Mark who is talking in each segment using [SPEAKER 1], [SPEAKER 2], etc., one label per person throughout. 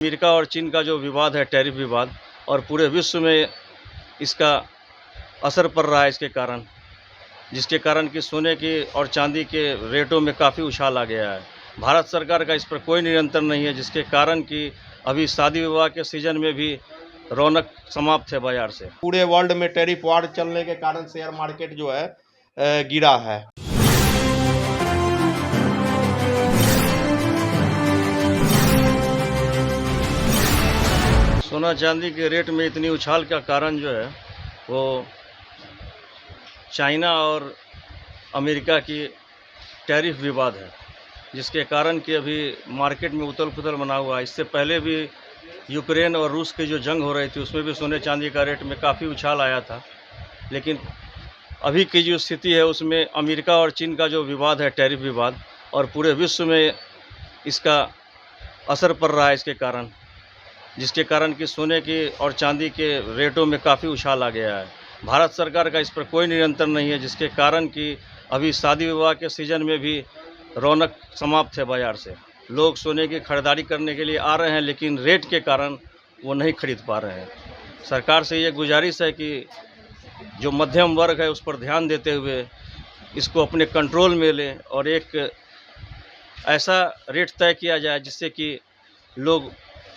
[SPEAKER 1] America और चीन का जो विवाद है, टैरिफ विवाद, और पूरे विश्व में इसका असर पड़ रहा है इसके कारण, जिसके कारण कि सोने की और चांदी के रेटों में काफ़ी उछाल आ गया है। भारत सरकार का इस पर कोई नियंत्रण नहीं है, जिसके कारण कि अभी शादी विवाह के सीजन में भी रौनक समाप्त है बाजार से।
[SPEAKER 2] पूरे वर्ल्ड में टैरिफ वार चलने के कारण शेयर मार्केट जो है गिरा है।
[SPEAKER 1] सोना चांदी के रेट में इतनी उछाल का कारण जो है वो चाइना और अमेरिका की टैरिफ विवाद है, जिसके कारण कि अभी मार्केट में उथल-पुथल बना हुआ है। इससे पहले भी यूक्रेन और रूस की जो जंग हो रही थी उसमें भी सोने चांदी का रेट में काफ़ी उछाल आया था, लेकिन अभी की जो स्थिति है उसमें अमेरिका और चीन का जो विवाद है, टैरिफ विवाद, और पूरे विश्व में इसका असर पड़ रहा है इसके कारण, जिसके कारण कि सोने की और चांदी के रेटों में काफ़ी उछाल आ गया है। भारत सरकार का इस पर कोई नियंत्रण नहीं है, जिसके कारण कि अभी शादी विवाह के सीजन में भी रौनक समाप्त है बाजार से। लोग सोने की खरीदारी करने के लिए आ रहे हैं, लेकिन रेट के कारण वो नहीं खरीद पा रहे हैं। सरकार से ये गुजारिश है कि जो मध्यम वर्ग है उस पर ध्यान देते हुए इसको अपने कंट्रोल में ले और एक ऐसा रेट तय किया जाए जिससे कि लोग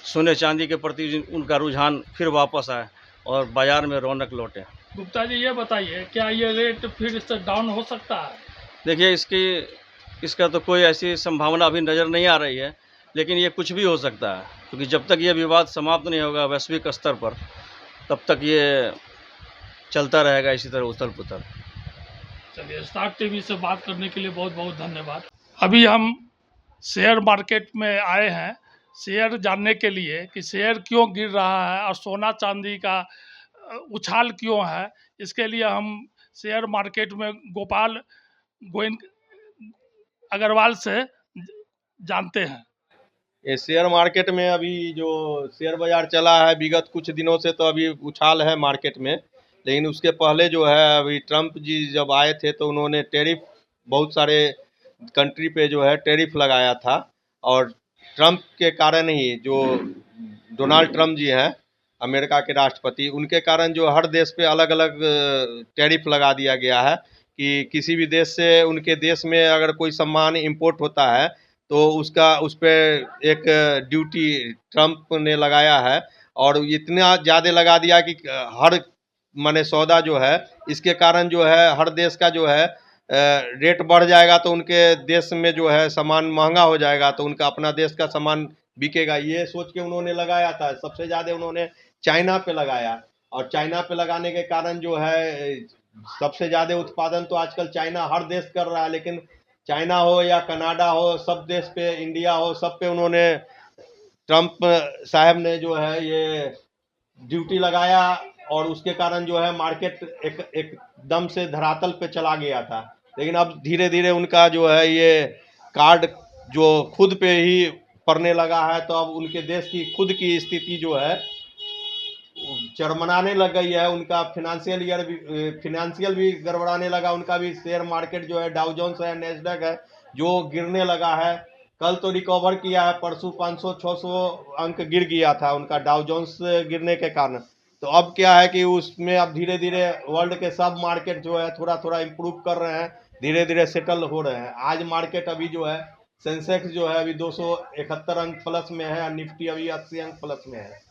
[SPEAKER 1] सोने चांदी के प्रति उनका रुझान फिर वापस आए और बाज़ार में रौनक लौटे।
[SPEAKER 3] गुप्ता जी, ये बताइए, क्या ये रेट फिर से डाउन हो सकता है?
[SPEAKER 1] देखिए, इसका तो कोई ऐसी संभावना अभी नज़र नहीं आ रही है, लेकिन ये कुछ भी हो सकता है, क्योंकि जब तक ये विवाद समाप्त नहीं होगा वैश्विक स्तर पर, तब तक ये चलता रहेगा इसी तरह उथल-पुथल।
[SPEAKER 3] चलिए, स्टार टीवी से बात करने के लिए बहुत बहुत धन्यवाद। अभी हम शेयर मार्केट में आए हैं शेयर जानने के लिए कि शेयर क्यों गिर रहा है और सोना चांदी का उछाल क्यों है। इसके लिए हम शेयर मार्केट में गोपाल गोइन अग्रवाल से जानते हैं।
[SPEAKER 2] ये शेयर मार्केट में अभी जो शेयर बाजार चला है विगत कुछ दिनों से, तो अभी उछाल है मार्केट में, लेकिन उसके पहले जो है अभी ट्रंप जी जब आए थे तो उन्होंने टैरिफ बहुत सारे कंट्री पे जो है टैरिफ लगाया था, और ट्रंप के कारण ही जो डोनाल्ड ट्रंप जी हैं अमेरिका के राष्ट्रपति, उनके कारण जो हर देश पे अलग अलग टैरिफ लगा दिया गया है कि किसी भी देश से उनके देश में अगर कोई सामान इंपोर्ट होता है तो उस पर एक ड्यूटी ट्रंप ने लगाया है, और इतना ज़्यादा लगा दिया कि हर माने सौदा जो है इसके कारण जो है हर देश का जो है रेट बढ़ जाएगा, तो उनके देश में जो है सामान महंगा हो जाएगा, तो उनका अपना देश का सामान बिकेगा, ये सोच के उन्होंने लगाया था। सबसे ज़्यादा उन्होंने चाइना पे लगाया, और चाइना पे लगाने के कारण जो है सबसे ज़्यादा उत्पादन तो आजकल चाइना हर देश कर रहा है, लेकिन चाइना हो या कनाडा हो, सब देश पे, इंडिया हो, सब पे उन्होंने ट्रंप साहब ने जो है ये ड्यूटी लगाया, और उसके कारण जो है मार्केट एकदम से धरातल पे चला गया था। लेकिन अब धीरे धीरे उनका जो है ये कार्ड जो खुद पे ही पड़ने लगा है, तो अब उनके देश की खुद की स्थिति जो है चरमराने लग गई है। उनका फिनेंशियल भी गड़बड़ाने लगा, उनका भी शेयर मार्केट जो है डाउ जोन्स है, नैस्डैक है, जो गिरने लगा है। कल तो रिकवर किया है, परसों 500-600 अंक गिर गया था उनका डाउ जोन्स गिरने के कारण। तो अब क्या है कि उसमें अब धीरे धीरे वर्ल्ड के सब मार्केट जो है थोड़ा थोड़ा इम्प्रूव कर रहे हैं, धीरे धीरे सेटल हो रहे हैं। आज मार्केट अभी जो है सेंसेक्स जो है अभी 271 अंक प्लस में है, और निफ्टी अभी 80 अंक प्लस में है।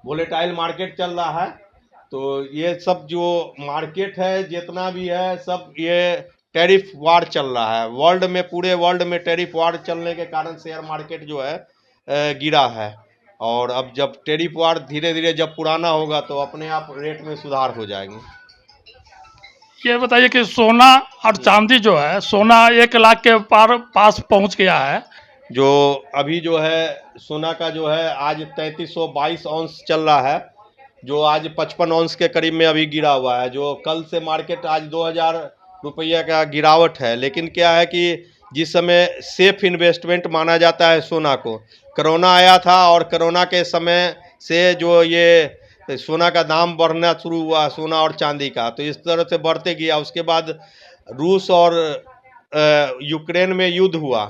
[SPEAKER 2] वोलेटाइल मार्केट चल रहा है। तो ये सब जो मार्केट है जितना भी है सब ये टैरिफ वार चल रहा है वर्ल्ड में, पूरे वर्ल्ड में टैरिफ वार चलने के कारण शेयर मार्केट जो है गिरा है। और अब जब टैरिफ वार धीरे धीरे जब पुराना होगा तो अपने आप रेट में सुधार हो जाएंगे।
[SPEAKER 3] ये बताइए कि सोना और चांदी जो है, सोना 1 लाख के पास पहुंच गया है,
[SPEAKER 2] जो अभी जो है सोना का जो है आज 3322 औंस चल रहा है, जो आज 55 औंस के करीब में अभी गिरा हुआ है। जो कल से मार्केट आज 2000 रुपये का गिरावट है। लेकिन क्या है कि जिस समय सेफ इन्वेस्टमेंट माना जाता है सोना को, कोरोना आया था, और कोरोना के समय से जो ये सोना का दाम बढ़ना शुरू हुआ, सोना और चांदी का, तो इस तरह से बढ़ते गया। उसके बाद रूस और यूक्रेन में युद्ध हुआ,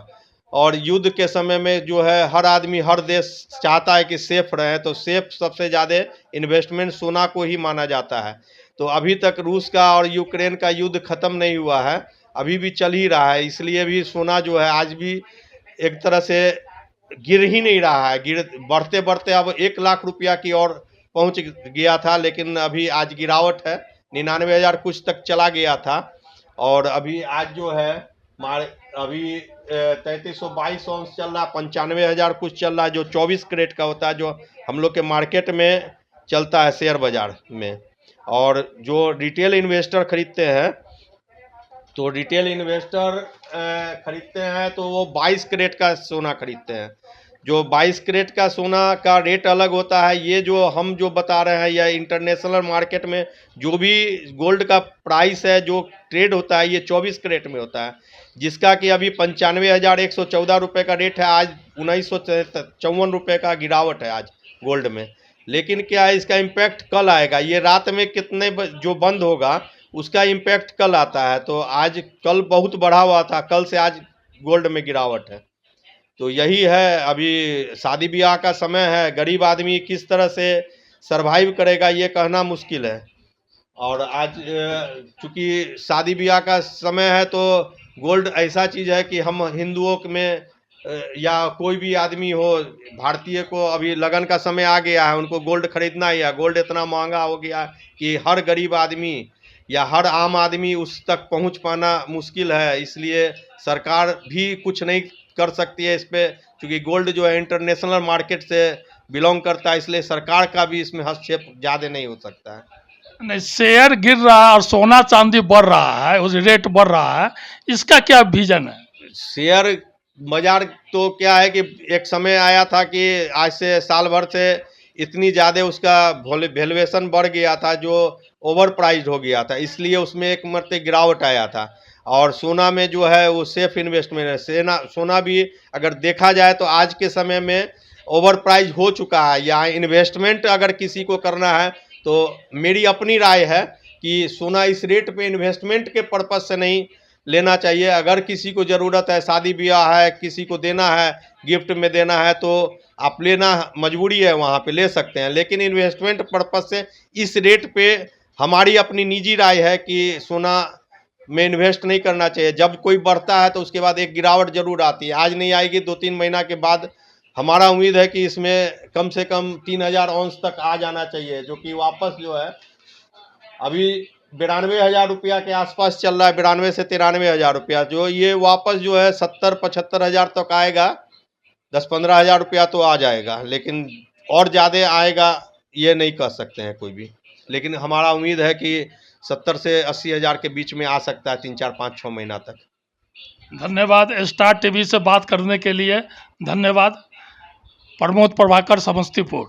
[SPEAKER 2] और युद्ध के समय में जो है हर आदमी हर देश चाहता है कि सेफ रहे, तो सेफ सबसे ज़्यादा इन्वेस्टमेंट सोना को ही माना जाता है। तो अभी तक रूस का और यूक्रेन का युद्ध ख़त्म नहीं हुआ है, अभी भी चल ही रहा है, इसलिए भी सोना जो है आज भी एक तरह से गिर ही नहीं रहा है। बढ़ते बढ़ते अब 1 लाख रुपया की ओर पहुंच गया था, लेकिन अभी आज गिरावट है, 99,000 कुछ तक चला गया था। और अभी आज जो है अभी 3322 ऑन्स चल रहा, 95,000 कुछ चल रहा है, जो 24 कैरेट का होता है, जो हम लोग के मार्केट में चलता है शेयर बाजार में। और जो रिटेल इन्वेस्टर खरीदते हैं, तो रिटेल इन्वेस्टर खरीदते हैं तो वो 22 कैरेट का सोना खरीदते हैं। जो 22 कैरेट का सोना का रेट अलग होता है। ये जो हम जो बता रहे हैं, या इंटरनेशनल मार्केट में जो भी गोल्ड का प्राइस है जो ट्रेड होता है, ये 24 कैरेट में होता है, जिसका कि अभी 95,114 रुपये का रेट है। आज 1954 रुपये का गिरावट है आज गोल्ड में। लेकिन क्या है, इसका इम्पैक्ट कल आएगा। ये रात में कितने जो बंद होगा उसका इम्पैक्ट कल आता है। तो आज कल बहुत बढ़ा हुआ था, कल से आज गोल्ड में गिरावट है। तो यही है, अभी शादी ब्याह का समय है, गरीब आदमी किस तरह से सरवाइव करेगा ये कहना मुश्किल है। और आज चूँकि शादी ब्याह का समय है, तो गोल्ड ऐसा चीज़ है कि हम हिंदुओं में या कोई भी आदमी हो, भारतीय को अभी लगन का समय आ गया है, उनको गोल्ड खरीदना ही है। गोल्ड इतना महंगा हो गया है कि हर गरीब आदमी या हर आम आदमी उस तक पहुंच पाना मुश्किल है। इसलिए सरकार भी कुछ नहीं कर सकती है इस पर, क्योंकि गोल्ड जो है इंटरनेशनल मार्केट से बिलोंग करता है, इसलिए सरकार का भी इसमें हस्तक्षेप ज़्यादा नहीं हो सकता है।
[SPEAKER 3] नहीं, शेयर गिर रहा है और सोना चांदी बढ़ रहा है, उस रेट बढ़ रहा है, इसका क्या विजन है?
[SPEAKER 2] शेयर बाजार तो क्या है कि एक समय आया था कि आज से साल भर से इतनी ज़्यादा उसका वैल्यूएशन बढ़ गया था, जो ओवर प्राइस्ड हो गया था, इसलिए उसमें एक मरते गिरावट आया था। और सोना में जो है वो सेफ इन्वेस्टमेंट है। सोना भी अगर देखा जाए तो आज के समय में ओवर प्राइस हो चुका है। यहाँ इन्वेस्टमेंट अगर किसी को करना है, तो मेरी अपनी राय है कि सोना इस रेट पे इन्वेस्टमेंट के पर्पज से नहीं लेना चाहिए। अगर किसी को ज़रूरत है, शादी ब्याह है, किसी को देना है, गिफ्ट में देना है, तो आप लेना मजबूरी है, वहाँ पे ले सकते हैं। लेकिन इन्वेस्टमेंट पर्पज से इस रेट पे हमारी अपनी निजी राय है कि सोना में इन्वेस्ट नहीं करना चाहिए। जब कोई बढ़ता है तो उसके बाद एक गिरावट जरूर आती है, आज नहीं आएगी, 2-3 महीना के बाद हमारा उम्मीद है कि इसमें कम से कम 3,000 ऑन्स तक आ जाना चाहिए, जो कि वापस जो है अभी 92,000 रुपया के आसपास चल रहा है, 92 से 93,000 रुपया, जो ये वापस जो है 70-75,000 तक आएगा। 10-15,000 रुपया तो आ जाएगा, लेकिन और ज़्यादा आएगा ये नहीं कह सकते हैं कोई भी। लेकिन हमारा उम्मीद है कि 70 से 80,000 के बीच में आ सकता है 3-4-5-6 महीना तक।
[SPEAKER 3] धन्यवाद स्टार टीवी से बात करने के लिए। धन्यवाद। प्रमोद प्रभाकर, समस्तीपुर।